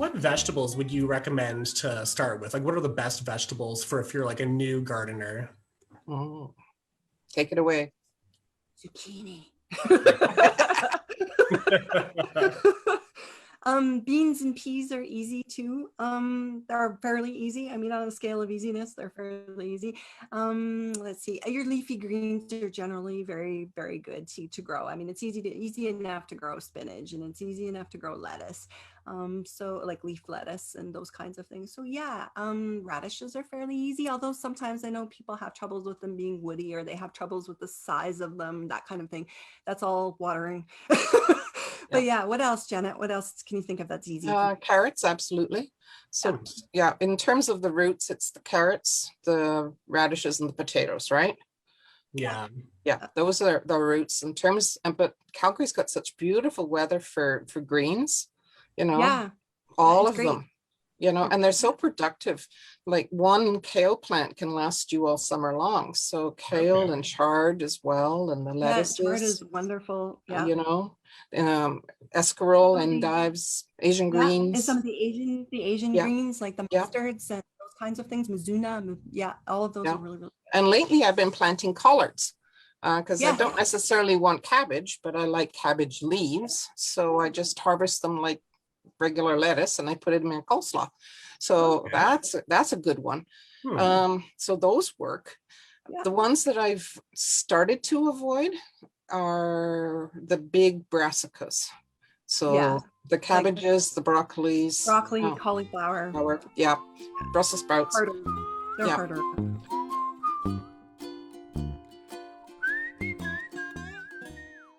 What vegetables would you recommend to start with? Like, what are the best vegetables for if you're like a new gardener? Mm. Take it away. Zucchini. Beans and peas are easy too. They're fairly easy. I mean, on a scale of easiness, they're fairly easy. Let's see. Your leafy greens are generally very, very good to grow. I mean, it's easy enough to grow spinach, and it's easy enough to grow lettuce. So like leaf lettuce and those kinds of things. So yeah, radishes are fairly easy, although sometimes I know people have troubles with them being woody, or they have troubles with the size of them, that kind of thing. That's all watering. But yeah, what else, Janet? What else can you think of that's easy? Carrots, absolutely. So yeah, in terms of the roots, it's the carrots, the radishes, and the potatoes, right? Yeah. Yeah, those are the roots in terms, but Calgary's got such beautiful weather for greens, you know, Yeah, all it's of great. them, you know, and they're so productive. Like one kale plant can last you all summer long. So kale and chard as well, and the lettuces. Yeah, chard is wonderful. Yeah. You know, escarole, endives, Asian greens. And some of the Asian greens, like the mustards and those kinds of things, mizuna, yeah, all of those are really, really good. And lately I've been planting collards because I don't necessarily want cabbage, but I like cabbage leaves. So I just harvest them like regular lettuce and I put it in my coleslaw. So that's a good one. So those work. The ones that I've started to avoid are the big brassicas. So the cabbages, the broccolis, cauliflower, Brussels sprouts. They're harder.